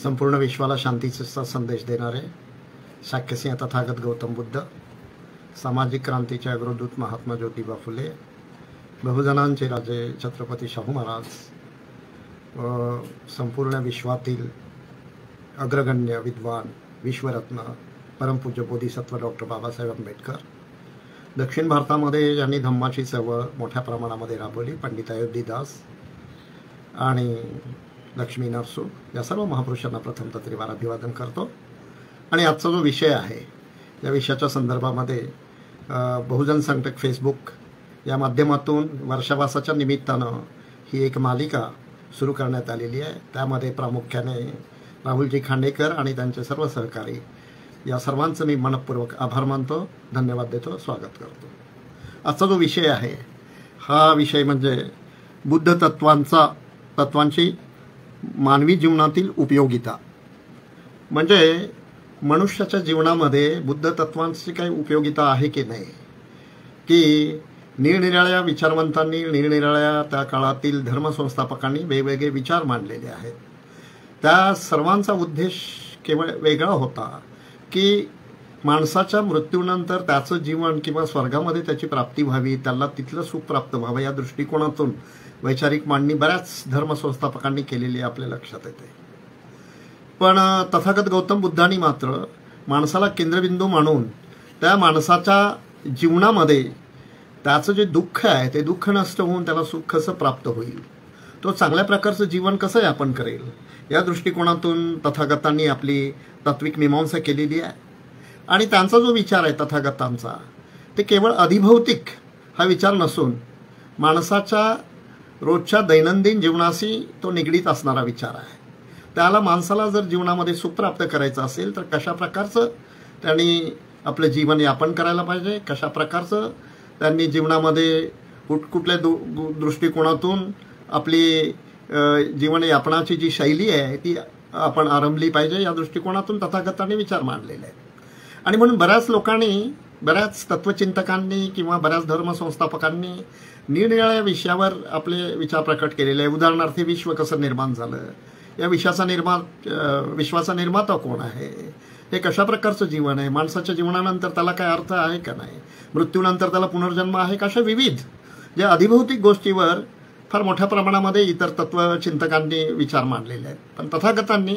संपूर्ण विश्वाला शांतीचा संदेश देणारे शाक्यसिंह तथागत गौतम बुद्ध, सामाजिक क्रांतीचे अग्रदूत महात्मा ज्योतिबा फुले, बहुजनांचे राजे छत्रपती शाहू महाराज व संपूर्ण विश्वातील अग्रगण्य विद्वान विश्वरत्न परमपूज्य बोधिसत्व डॉक्टर बाबासाहेब आंबेडकर, दक्षिण भारतामध्ये ज्यांनी धम्माची चळवळ मोठ्या प्रमाणामध्ये राबवली, पंडित अयोध्यदास आणि लक्ष्मी नरसू, या सर्व महापुरुषांना प्रथमतः त्रिवार अभिवादन करतो। आणि आजचा जो विषय आहे या विषयाच्या संदर्भामध्ये बहुजन संकट फेसबुक या माध्यमातून वर्षावासाच्या निमित्तानं ही एक मालिका सुरू करण्यात आलेली आहे। त्यामध्ये प्रामुख्याने राहुलजी खांडेकर आणि त्यांचे सर्व सहकारी या सर्वांचं मी मनपूर्वक आभार मानतो, धन्यवाद देतो, स्वागत करतो। आजचा जो विषय आहे हा विषय म्हणजे बुद्ध तत्वांची मानवी जीवनातील उपयोगिता। म्हणजे मनुष्याच्या जीवनामध्ये बुद्ध तत्वांची काही उपयोगिता आहे की नाही, की निरनिराळ्या विचारवंतांनी निरनिराळ्या त्या काळातील धर्मसंस्थापकांनी वेगवेगळे विचार मांडलेले आहेत। त्या सर्वांचा उद्देश केवळ वेगळा होता की माणसाच्या मृत्यूनंतर त्याचं जीवन किंवा स्वर्गामध्ये त्याची प्राप्ती व्हावी, त्याला तिथलं सुख प्राप्त व्हावं, या दृष्टिकोनातून वैचारिक मांडणी बऱ्याच धर्मसंस्थापकांनी केलेली आपल्या लक्षात येते। पण तथागत गौतम बुद्धांनी मात्र माणसाला केंद्रबिंदू मानून त्या माणसाच्या जीवनामध्ये त्याचं जे दुःख आहे ते दुःख नष्ट होऊन त्याला सुख कसं प्राप्त होईल, तो चांगल्या प्रकारचं जीवन कसं यापन करेल, या दृष्टिकोनातून तथागतांनी आपली तात्विक मीमांसा केलेली आहे। आणि त्यांचा जो विचार आहे तथागतांचा ते केवळ अधिभौतिक हा विचार नसून माणसाच्या रोजच्या दैनंदिन जीवनाशी तो निगडीत असणारा विचार आहे। त्याला माणसाला जर जीवनामध्ये सुख प्राप्त करायचं असेल तर कशा प्रकारचं त्यांनी आपलं जीवन यापन करायला पाहिजे, कशा प्रकारचं त्यांनी जीवनामध्ये कुठल्या दृष्टिकोनातून आपली जीवनयापनाची जी शैली आहे ती आपण आरंभली पाहिजे, या दृष्टिकोनातून तथागतांनी विचार मांडलेले आहेत। आणि म्हणून बऱ्याच लोकांनी, बऱ्याच तत्वचिंतकांनी किंवा बऱ्याच धर्मसंस्थापकांनी निरनिराळ्या विषयावर आपले विचार प्रकट केलेले आहे। उदाहरणार्थ विश्व कसं निर्माण झालं, या विश्वाचा निर्माता कोण आहे, हे कशा प्रकारचं जीवन आहे, माणसाच्या जीवनानंतर त्याला काय अर्थ आहे का नाही, मृत्यूनंतर त्याला पुनर्जन्म आहे का, अशा विविध ज्या अधिभौतिक गोष्टीवर फार मोठ्या प्रमाणामध्ये इतर तत्वचिंतकांनी विचार मांडलेले आहेत। पण तथागतांनी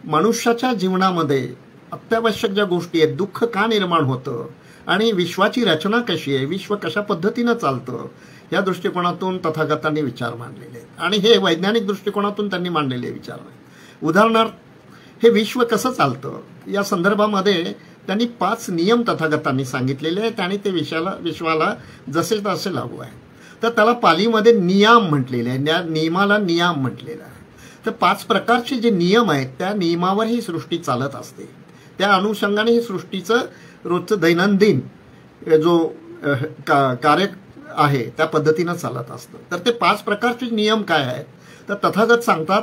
मनुष्याच्या जीवनामध्ये अत्यावश्यक ज्या गोष्टी आहेत, दुःख का निर्माण होतं आणि विश्वाची रचना कशी आहे, विश्व कशा पद्धतीनं चालतं, या दृष्टिकोनातून तथागतांनी विचार मांडलेले आहेत। आणि हे वैज्ञानिक दृष्टिकोनातून त्यांनी मांडलेले विचार आहेत। उदाहरणार्थ हे विश्व कसं चालतं या संदर्भामध्ये त्यांनी 5 नियम तथागतांनी सांगितलेले आहेत आणि ते विश्वाला जसे तसे लागू आहे। तर त्याला पालीमध्ये नियम म्हटलेले आहे, नियमाला नियम म्हटलेलं आहे। तर 5 प्रकारचे जे नियम आहेत त्या नियमावर ही सृष्टी चालत असते, त्या अनुषंगाने ही सृष्टीचं रोजचं दैनंदिन जो कार्य आहे त्या पद्धतीनं चालत असतं। तर ते 5 प्रकारचे नियम काय आहेत तर तथागत सांगतात,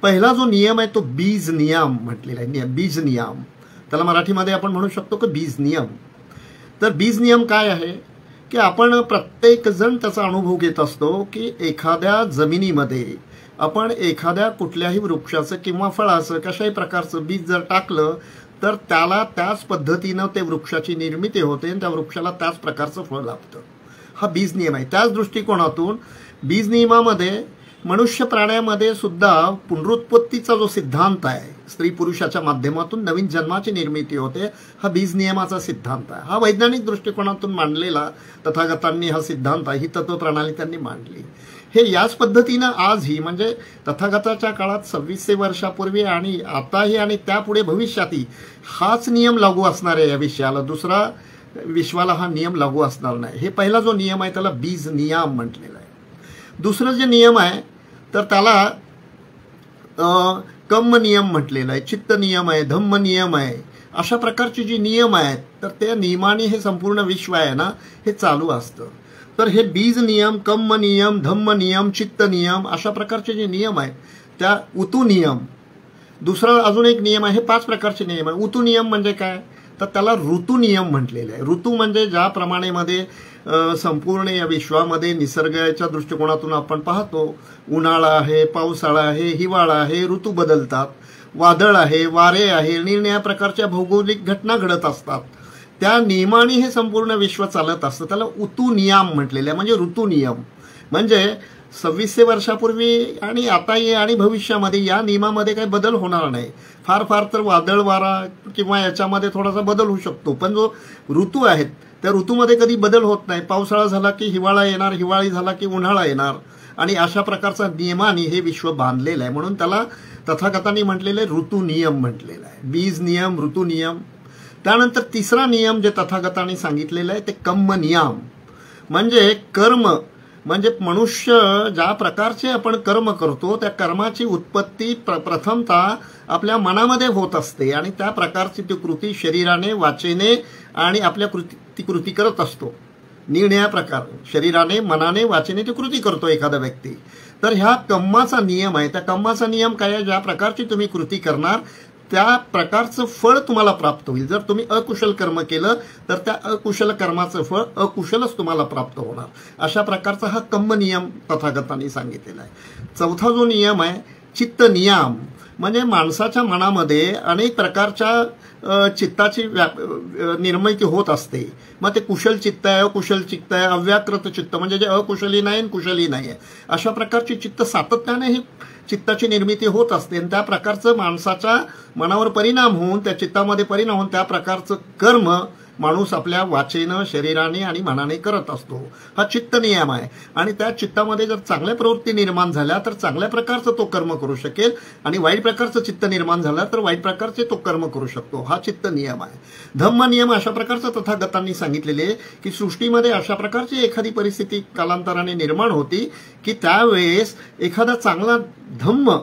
पहिला जो नियम आहे तो बीज नियम म्हटलेला आहे। बीज नियम, त्याला मराठीमध्ये आपण म्हणू शकतो की बीज नियम। तर बीज नियम काय आहे की आपण प्रत्येक जण त्याचा अनुभव घेत असतो की एखाद्या जमिनीमध्ये आपण एखाद्या कुठल्याही वृक्षाचं किंवा फळाचं कशाही प्रकारचं बीज जर टाकलं तर त्याला त्याच पद्धतीनं ते वृक्षाची निर्मिती होते आणि त्या वृक्षाला त्याच प्रकारचं फळ लाभतं। हा बीज नियम आहे। त्याच दृष्टिकोनातून बीज नियमामध्ये मनुष्य प्राण्यामध्ये सुद्धा पुनरुत्पत्तीचा जो सिद्धांत आहे, स्त्री पुरुषाच्या माध्यमातून नवीन जन्माची निर्मिती होते, हा बीज नियमाचा सिद्धांत आहे। हा वैज्ञानिक दृष्टिकोनातून मांडलेला तथागतांनी हा सिद्धांत आहे, ही तत्वप्रणाली त्यांनी मांडली। हे याच पद्धतीनं आजही म्हणजे तथागताच्या काळात 2600 वर्षापूर्वी आणि आताही आणि त्यापुढे भविष्यातही हाच नियम लागू असणार आहे या विषयाला, दुसरा विश्वाला हा नियम लागू असणार नाही। हे पहिला जो नियम आहे त्याला बीज नियम म्हटलेला आहे। दुसरं जे नियम आहे तर त्याला कर्म नियम म्हटलेला आहे, चित्त नियम आहे, धम्म नियम आहे। अशा प्रकारचे जे नियम आहेत तर त्या नियमाने हे संपूर्ण विश्व आहे ना हे चालू असतं। तर हे बीज नियम, कर्म नियम, धम्म नियम, चित्त नियम अशा प्रकारचे जे नियम आहेत त्या उतू नियम। दुसरा अजून एक नियम आहे, हे 5 प्रकारचे नियम आहे। उतू नियम म्हणजे काय तर त्याला ऋतू नियम म्हटलेले आहे। ऋतू म्हणजे ज्या प्रमाणेमध्ये संपूर्ण या विश्वामध्ये निसर्गाच्या दृष्टिकोनातून आपण पाहतो, उन्हाळा आहे, पावसाळा आहे, हिवाळा आहे, ऋतू बदलतात, वादळ आहे, वारे आहे, निरनिराळ्या प्रकारच्या भौगोलिक घटना घडत असतात. त्या नियमाने हे संपूर्ण विश्व चालत असतं. त्याला ऋतू नियम म्हटलेले आहे. म्हणजे ऋतू नियम म्हणजे 2600 वर्षापूर्वी आणि आताही आणि भविष्यामध्ये या नियमामध्ये काही बदल होणार नाही. फार फार तर वादळ वारा किंवा याच्यामध्ये थोडासा बदल होऊ शकतो, पण जो ऋतू आहेत त्या ऋतूमध्ये कधी बदल होत नाही. पावसाळा झाला की हिवाळा येणार, हिवाळी झाला की उन्हाळा येणार, आणि अशा प्रकारचा नियमाने हे विश्व बांधलेलं आहे. म्हणून त्याला तथागतांनी म्हटलेलं ऋतू नियम म्हटलेलं आहे. बीज नियम, ऋतू नियम. त्यानंतर तिसरा नियम जे तथागतांनी सांगितलेलं आहे ते कर्म नियम. म्हणजे कर्म म्हणजे मनुष्य ज्या प्रकारचे आपण कर्म करतो त्या कर्माची उत्पत्ती प्रथमतः आपल्या मनामध्ये होत असते, आणि त्या प्रकारची ती कृती शरीराने, वाचेने आणि आपल्या ती कृती करत असतो. निरनिराळ्या प्रकार शरीराने, मनाने, वाचेने ती कृती करतो एखादा व्यक्ती. तर ह्या कर्माचा नियम आहे. त्या कर्माचा नियम काय आहे? ज्या प्रकारची तुम्ही कृती करणार त्या प्रकारचं फळ तुम्हाला प्राप्त होईल. जर तुम्ही अकुशल कर्म केलं तर त्या अकुशल कर्माचं फळ अकुशलच तुम्हाला प्राप्त होणार. अशा प्रकारचा हा कर्म नियम तथागतांनी सांगितलेला आहे. चौथा जो नियम आहे चित्त नियम. म्हणजे माणसाच्या मनामध्ये अनेक प्रकारच्या चित्ताची निर्मिती होत असते. मग ते कुशल चित्त आहे, अकुशल चित्त आहे, अव्याकृत चित्त म्हणजे जे अकुशली नाही आणि कुशली नाही आहे. अशा प्रकारची चित्त सातत्याने ही चित्ताची निर्मिती होत असते, आणि त्या प्रकारचं माणसाच्या मनावर परिणाम होऊन, त्या चित्तामध्ये परिणाम होऊन त्या प्रकारचं कर्म माणूस आपल्या वाचेनं, शरीराने आणि मनाने करत असतो. हा चित्त नियम आहे. आणि त्या चित्तामध्ये जर चांगल्या प्रवृत्ती निर्माण झाल्या तर चांगल्या प्रकारचं तो कर्म करू शकेल, आणि वाईट प्रकारचं चित्त निर्माण झालं तर वाईट प्रकारचे तो कर्म करू शकतो. हा चित्त नियम आहे. धम्म नियम अशा प्रकारचं तथागतांनी सांगितलेले आहे की सृष्टीमध्ये अशा प्रकारची एखादी परिस्थिती कालांतराने निर्माण होती की त्यावेळेस एखादा चांगला धम्म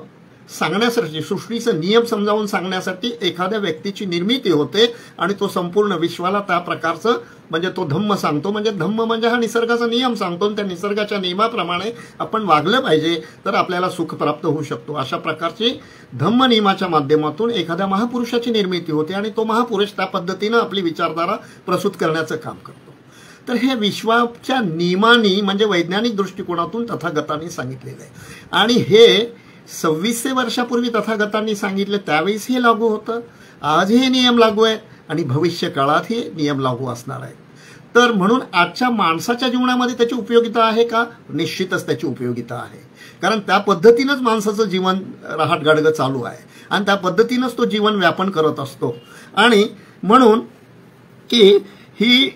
सांगण्यासाठी, सृष्टीचं नियम समजावून सांगण्यासाठी एखाद्या व्यक्तीची निर्मिती होते, आणि तो संपूर्ण विश्वाला त्या प्रकारचं म्हणजे तो धम्म सांगतो. म्हणजे धम्म म्हणजे हा निसर्गाचा नियम सांगतो, आणि त्या निसर्गाच्या नियमाप्रमाणे आपण वागलं पाहिजे तर आपल्याला सुख प्राप्त होऊ शकतो. अशा प्रकारची धम्म नियमाच्या माध्यमातून एखाद्या महापुरुषाची निर्मिती होते, आणि तो महापुरुष त्या पद्धतीनं आपली विचारधारा प्रस्तुत करण्याचं काम करतो. तर हे विश्वाच्या नियमांनी म्हणजे वैज्ञानिक दृष्टिकोनातून तथागतांनी सांगितलेलं आहे. आणि हे 2600 वर्षापूर्वी तथागतांनी सांगितले त्यावेळेस हे लागू होतं. आज हे नियम लागू आहेत आणि भविष्य काळात हे नियम लागू असणार आहेत. तर म्हणून आजच्या माणसाच्या जीवनामध्ये त्याची उपयोगिता आहे का? निश्चितच त्याची उपयोगिता आहे. कारण त्या पद्धतीनंच माणसाचं जीवन रहाटगाडगं चालू आहे, आणि त्या पद्धतीनंच तो जीवन व्यापन करत असतो. आणि म्हणून की ही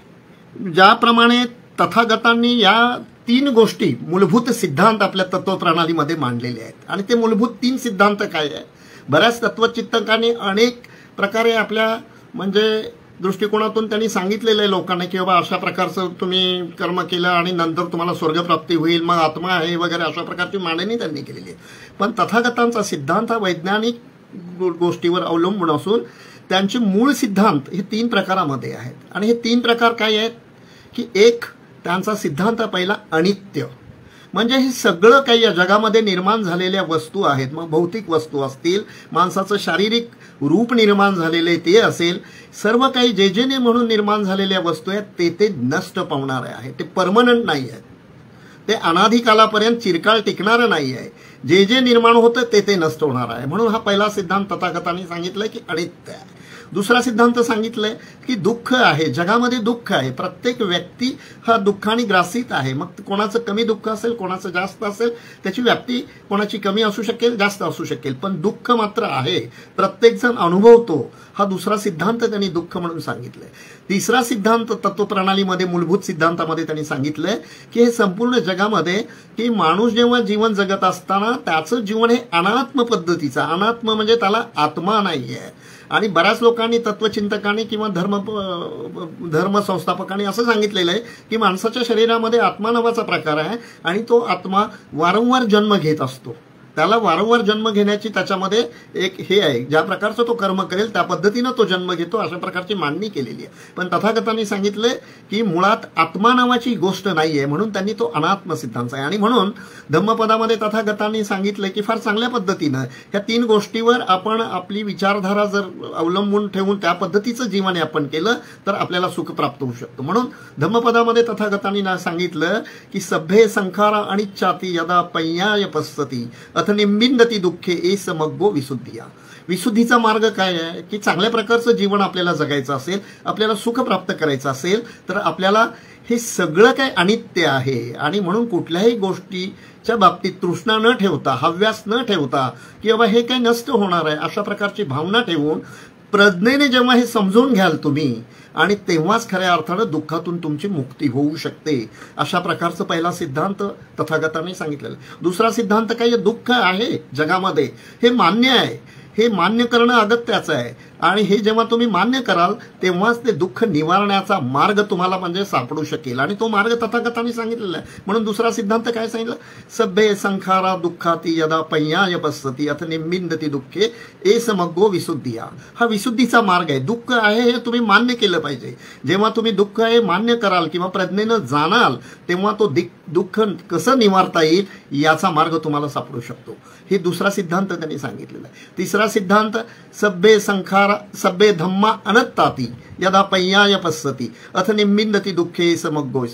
ज्याप्रमाणे तथागतांनी या 3 गोष्टी मूलभूत सिद्धांत आपल्या तत्वप्रणालीमध्ये मांडलेले आहेत. आणि ते मूलभूत 3 सिद्धांत काय आहे? बऱ्याच तत्वचिंतकांनी अनेक प्रकारे आपल्या म्हणजे दृष्टिकोनातून त्यांनी सांगितलेलं आहे लोकांना की बाबा अशा प्रकारचं तुम्ही कर्म केलं आणि नंतर तुम्हाला स्वर्गप्राप्ती होईल, मग आत्मा आहे वगैरे, अशा प्रकारची मांडणी त्यांनी केलेली आहे. पण तथागतांचा सिद्धांत हा वैज्ञानिक गोष्टीवर अवलंबून असून त्यांचे मूळ सिद्धांत हे 3 प्रकारामध्ये आहेत. आणि हे 3 प्रकार काय आहेत की एक त्यांचा सिद्धांत पहिला अनित्य. म्हणजे हे सगळं काही या जगामध्ये निर्माण झालेल्या वस्तू आहेत, मग भौतिक वस्तू असतील, माणसाचं शारीरिक रूप निर्माण झालेले ते असेल, सर्व काही जे जे म्हणून निर्माण झालेल्या वस्तू आहेत ते नष्ट पावणारे आहेत. ते परमनंट नाही आहेत, ते अनाधिकालापर्यंत चिरकाळ टिकणारं नाही आहे. जे जे निर्माण होतं ते नष्ट होणार आहे. म्हणून हा पहिला सिद्धांत तथागतांनी सांगितलाय की अनित्य आहे. दुसरा सिद्धांत सांगितलंय की दुःख आहे, जगामध्ये दुःख आहे, प्रत्येक व्यक्ती हा दुःखाने ग्रासित आहे. मग कोणाचं कमी दुःख असेल, कोणाचं जास्त असेल, त्याची व्याप्ती कोणाची कमी असू शकेल, जास्त असू शकेल, पण दुःख मात्र आहे, प्रत्येकजण अनुभवतो. हा दुसरा सिद्धांत त्यांनी दुःख म्हणून सांगितलंय. तिसरा सिद्धांत तत्वप्रणालीमध्ये मूलभूत सिद्धांतामध्ये त्यांनी सांगितलंय की हे संपूर्ण जगामध्ये की माणूस जेव्हा जीवन जगत असताना त्याचं जीवन हे अनात्म पद्धतीचं, अनात्म म्हणजे त्याला आत्मा नाही आहे. आणि बऱ्याच लोकांनी, तत्वचिंतकांनी किंवा धर्म संस्थापकांनी असं सांगितलेलं आहे की माणसाच्या शरीरामध्ये आत्मा नावाचा प्रकार आहे, आणि तो आत्मा वारंवार जन्म घेत असतो. त्याला वारंवार जन्म घेण्याची त्याच्यामध्ये एक हे आहे, ज्या प्रकारचं तो कर्म करेल त्या पद्धतीनं तो जन्म घेतो, अशा प्रकारची मांडणी केलेली आहे. पण तथागतांनी सांगितलंय की मुळात आत्मा नावाची गोष्ट नाहीये, म्हणून त्यांनी तो अनात्म सिद्धांत आहे. आणि म्हणून धम्मपदामध्ये तथागतांनी सांगितलंय की फार चांगल्या पद्धतीनं ह्या 3 गोष्टीवर आपण आपली विचारधारा जर अवलंबून ठेवून त्या पद्धतीचं जीवन आपण केलं तर आपल्याला सुख प्राप्त होऊ शकतं. म्हणून धम्मपदामध्ये तथागतांनी सांगितलं की सभ्ये संखारा अनिच्छाती यदा पय्याय पස්සती अथ निंबिंदती दुःखे एस मग्गो विसुद्धिया. विसुद्धीचा मार्ग काय आहे की चांगल्या प्रकारचं जीवन आपल्याला जगायचं असेल, आपल्याला सुख प्राप्त करायचं असेल तर आपल्याला हे सगळं काय अनित्य आहे आणि म्हणून कुठल्याही गोष्टीच्या बाबतीत तृष्णा न ठेवता, हव्यास न ठेवता की बाबा हे काय नष्ट होणार आहे अशा प्रकारची भावना ठेवून प्रज्ञेने जेव्हा हे समजून घ्याल तुम्ही आणि तेव्हाच खऱ्या अर्थानं दुःखातून तुमची मुक्ती होऊ शकते. अशा प्रकारचा पहिला सिद्धांत तथागतांनी सांगितलेला. दुसरा सिद्धांत काय, दुःख आहे जगामध्ये हे मान्य आहे, हे मान्य करणं अगत्याचं आहे आणि हे जेव्हा तुम्ही मान्य कराल तेव्हाच ते दुःख निवारण्याचा मार्ग तुम्हाला म्हणजे सापडू शकेल आणि तो मार्ग तथागतांनी सांगितलेला आहे. म्हणून दुसरा सिद्धांत काय सांगितलं, सभ्ये संखारा दुःखाती यदा पय्याय पස්සती अथ निंबिंदती दुःखे एस मग्गो विसुद्धिया. हा विसुद्धीचा मार्ग आहे. दुःख आहे हे तुम्ही मान्य केलं पाहिजे. जेव्हा तुम्ही दुःख आहे मान्य कराल किंवा प्रज्ञेनं जाणाल तेव्हा तो दुःख कसं निवारता येईल याचा मार्ग तुम्हाला सापडू शकतो. हे दुसरा सिद्धांत त्यांनी सांगितलेला आहे. तिसरा सिद्धांत सभ्ये धम्मा अनत्ताती यदा पय्याय पස්සती अथ निंबिंदती दुःखे समग्गो.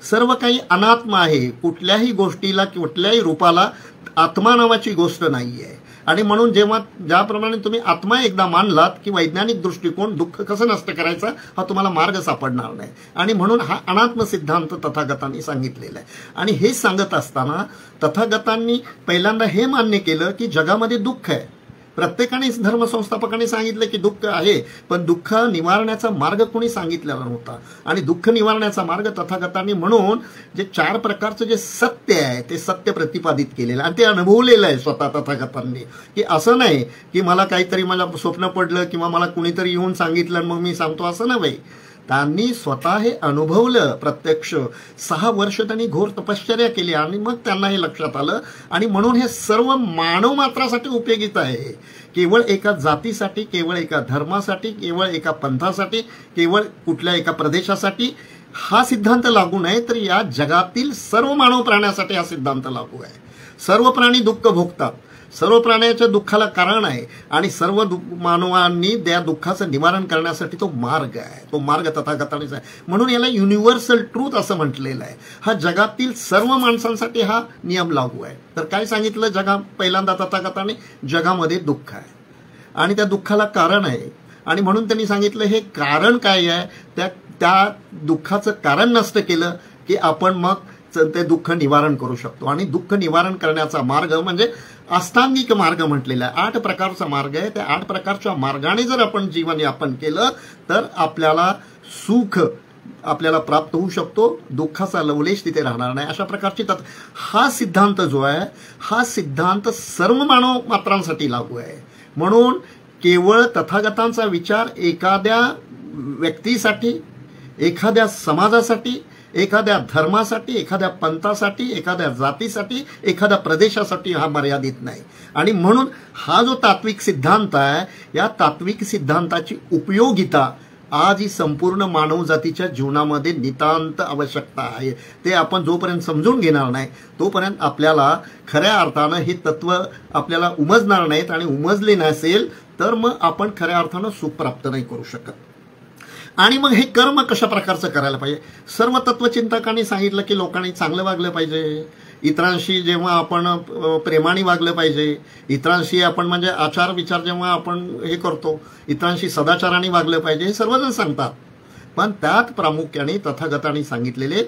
सर्व काही अनात्म आहे. कुठल्याही गोष्टीला कुठल्याही रूपाला आत्मा नावाची गोष्ट नाहीये आणि म्हणून जेव्हा ज्याप्रमाणे तुम्ही आत्मा एकदा मानलात की वैज्ञानिक दृष्टिकोन दुःख कसं नष्ट करायचा हा तुम्हाला मार्ग सापडणार नाही आणि म्हणून हा अनात्म सिद्धांत तथागतांनी सांगितलेला आहे. आणि हे सांगत असताना तथागतांनी पहिल्यांदा हे मान्य केलं की जगामध्ये दुःख आहे. प्रत्येकानेच धर्मसंस्थापकांनी सांगितलं की दुःख आहे, पण दुःख निवारण्याचा मार्ग कोणी सांगितलेला नव्हता आणि दुःख निवारण्याचा मार्ग तथागतांनी म्हणून जे 4 प्रकारचं जे सत्य आहे ते सत्य प्रतिपादित केलेलं आणि ते अनुभवलेलं आहे स्वतः तथागतांनी. की असं नाही की मला काहीतरी मला स्वप्न पडलं किंवा मला कुणीतरी येऊन सांगितलं मग मी सांगतो, असं नव्हे. त्यांनी स्वतः हे अनुभवलं प्रत्यक्ष. 6 वर्ष त्यांनी घोर तपश्चर्या केली आणि मग त्यांना हे लक्षात आलं आणि म्हणून हे सर्व मानव मात्रासाठी उपयोगित आहे. केवळ एका जातीसाठी, केवळ एका धर्मासाठी, केवळ एका पंथासाठी, केवळ कुठल्या एका प्रदेशासाठी हा सिद्धांत लागू नाही तर या जगातील सर्व मानव प्राण्यासाठी हा सिद्धांत लागू आहे. सर्व प्राणी दुःख भोगतात, सर्व प्राण्याच्या दुःखाला कारण आहे आणि सर्व मानवांनी त्या दुःखाचं निवारण करण्यासाठी तो मार्ग आहे. तो मार्ग तथागतांनीच आहे. म्हणून याला युनिव्हर्सल ट्रूथ असं म्हटलेलं आहे. हा जगातील सर्व माणसांसाठी हा नियम लागू आहे. तर काय सांगितलं पहिल्यांदा तथागतांनी, जगामध्ये दुःख आहे आणि त्या दुःखाला कारण आहे आणि म्हणून त्यांनी सांगितलं हे कारण काय आहे, त्या दुःखाचं कारण नष्ट केलं की आपण मग ते दुःख निवारण करू शकतो. आणि दुःख निवारण करण्याचा मार्ग म्हणजे अष्टांगिक मार्ग म्हटलेला आहे. 8 प्रकारचा मार्ग आहे. त्या 8 प्रकारच्या मार्गाने जर आपण जीवनयापन केलं तर आपल्याला सुख आपल्याला प्राप्त होऊ शकतो. दुःखाचा लवलेश तिथे राहणार नाही. अशा प्रकारची हा सिद्धांत जो आहे हा सिद्धांत सर्व मानव मात्रांसाठी लागू आहे. म्हणून केवळ तथागतांचा विचार एखाद्या व्यक्तीसाठी, एखाद्या समाजासाठी, एखाद्या धर्मासाठी, एखाद्या पंथासाठी, एखाद्या जातीसाठी, एखाद्या प्रदेशासाठी हा मर्यादित नाही. आणि म्हणून हा जो तात्विक सिद्धांत आहे या तात्विक सिद्धांताची उपयोगिता आज ही संपूर्ण मानवजातीच्या जीवनामध्ये नितांत आवश्यकता आहे. ते आपण जोपर्यंत समजून घेणार नाही तोपर्यंत आपल्याला खऱ्या अर्थानं हे तत्व आपल्याला उमजणार नाहीत आणि उमजले नसेल तर मग आपण खऱ्या अर्थानं सुख प्राप्त नाही करू शकत. आणि मग हे कर्म कशा प्रकारचं करायला पाहिजे. सर्व तत्वचिंतकांनी सांगितलं की लोकांनी चांगलं वागलं पाहिजे, इतरांशी जेव्हा आपण प्रेमाने वागलं पाहिजे, इतरांशी आपण म्हणजे आचार विचार जेव्हा आपण हे करतो इतरांशी सदाचाराने वागलं पाहिजे, हे सर्वजण सांगतात. पण त्यात प्रामुख्याने तथागतांनी सांगितलेले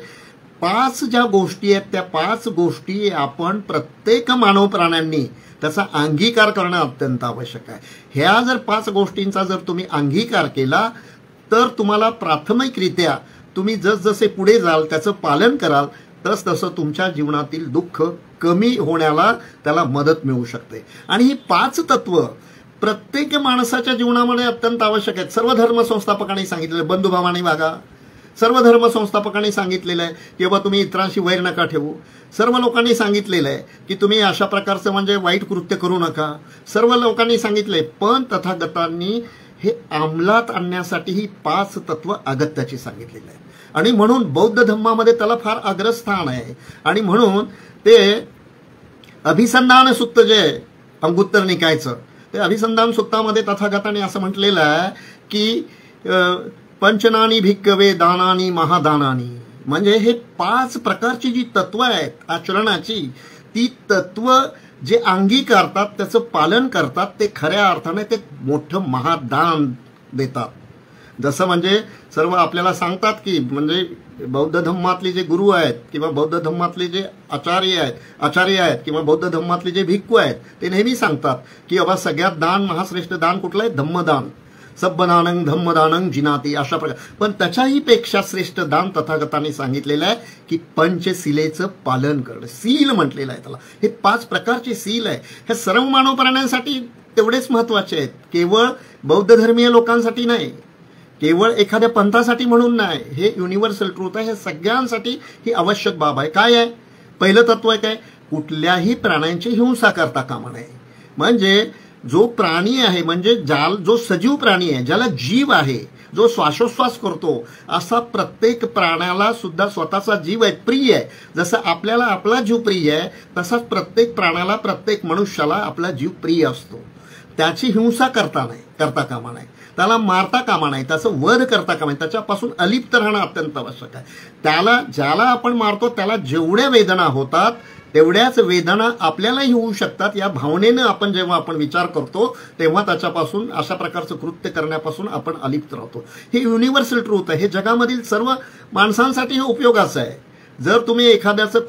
5 ज्या गोष्टी आहेत त्या 5 गोष्टी आपण प्रत्येक मानव प्राण्यांनी त्याचा अंगीकार करणं अत्यंत आवश्यक आहे. ह्या जर 5 गोष्टींचा जर तुम्ही अंगीकार केला तर तुम्हाला प्राथमिकरित्या तुम्ही जसजसे पुढे जाल त्याचं पालन कराल तसतसं तुमच्या जीवनातील दुःख कमी होण्याला त्याला मदत मिळू शकते. आणि ही 5 तत्व प्रत्येक माणसाच्या जीवनामध्ये अत्यंत आवश्यक आहेत. सर्व धर्मसंस्थापकांनी सांगितलेलं बंधुभावाने वागा, सर्व धर्म संस्थापकांनी सांगितलेलं आहे की बाबा तुम्ही इतरांशी वैर नका ठेवू. सर्व लोकांनी सांगितलेलं आहे की तुम्ही अशा प्रकारचं म्हणजे वाईट कृत्य करू नका. सर्व लोकांनी सांगितलंय. पण तथागतांनी हे अंमलात आणण्यासाठी ही 5 तत्व अगत्याची सांगितलेली आहे. आणि म्हणून बौद्ध धर्मामध्ये त्याला फार अग्रस्थान आहे. आणि म्हणून ते अभिसंधान सूक्त जे अंगुत्तर निकायचं, ते अभिसंधान सूक्तामध्ये तथागतांनी असं म्हटलेलं आहे की पंचनानी भिक्कवे दानानी महादानानी, म्हणजे हे 5 प्रकारची जी तत्व आहेत आचरणाची, ती तत्व जे अंगीकारतात, त्याचं पालन करतात, ते खऱ्या अर्थाने ते मोठं महादान देतात. जसं म्हणजे सर्व आपल्याला सांगतात की म्हणजे बौद्ध धर्मातले जे गुरु आहेत किंवा बौद्ध धर्मातले जे आचार्य आहेत किंवा बौद्ध धर्मातले जे भिक्खू आहेत, ते नेहमी सांगतात की बाबा सगळ्यात दान महाश्रेष्ठ दान कुठलं आहे? धम्मदान. सब्बदानं धम्मदानं जिनाती, अशा प्रकार. पण त्याच्याही पेक्षा श्रेष्ठ दान तथागतांनी सांगितलेलं आहे की पंचशिलेचं पालन करणं. सील म्हटलेलं आहे त्याला. हे 5 प्रकारचे सील आहे. हे सर्व मानव प्राण्यांसाठी तेवढेच महत्वाचे आहेत. केवळ बौद्ध धर्मीय लोकांसाठी नाही, केवळ एखाद्या पंथासाठी म्हणून नाही. हे युनिव्हर्सल ट्रूथ आहे. हे सगळ्यांसाठी ही आवश्यक बाब आहे. काय आहे? पहिलं तत्व आहे काय? कुठल्याही प्राण्यांची हिंसा करता कामा नये. म्हणजे जो प्राणी आहे, म्हणजे जो सजीव प्राणी आहे, ज्याला जीव आहे, जो श्वासोश्वास करतो, असा प्रत्येक प्राण्याला सुद्धा स्वतःचा जीव आहे, प्रिय आहे. जसं आपल्याला आपला जीव प्रिय आहे, तसाच प्रत्येक प्राण्याला, प्रत्येक मनुष्याला आपला जीव प्रिय असतो. त्याची हिंसा करता कामा नाही, त्याला मारता कामा नाही, त्याचं वध करता कामा नाही, त्याच्यापासून अलिप्त राहणं अत्यंत आवश्यक आहे. ज्याला आपण मारतो त्याला जेवढ्या वेदना होतात तेवढ्याच वेदना आपल्यालाही होऊ शकतात. या भावनेनं जेव्हा आपण विचार करतो तेव्हा त्याच्यापासून, अशा प्रकारचं कृत्य करण्यापासून आपण अलिप्त राहतो. हे युनिव्हर्सल ट्रूथ आहे. हे जगामधील सर्व माणसांसाठी हे उपयोगाचं आहे. जर तुम्ही एखाद्याचं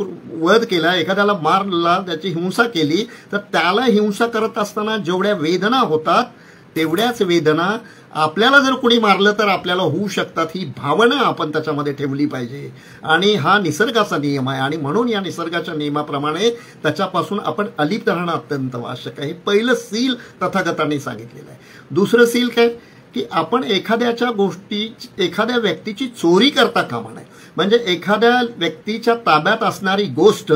वध केला, एखाद्याला मारला, त्याची हिंसा केली, तर त्याला हिंसा करत असताना जेवढ्या वेदना होतात तेवढ्याच वेदना आपल्याला जर कोणी मारलं तर आपल्याला होऊ शकतात. ही भावना आपण त्याच्यामध्ये ठेवली पाहिजे. आणि हा निसर्गाचा नियम आहे. आणि म्हणून या निसर्गाच्या नियमाप्रमाणे त्याच्यापासून आपण अलिप्त राहणं अत्यंत आवश्यक आहे. हे पहिलं सील तथागतांनी सांगितलेलं आहे. दुसरं सील काय? की आपण एखाद्या व्यक्तीची चोरी करता कामा नये. म्हणजे एखाद्या व्यक्तीच्या ताब्यात असणारी गोष्ट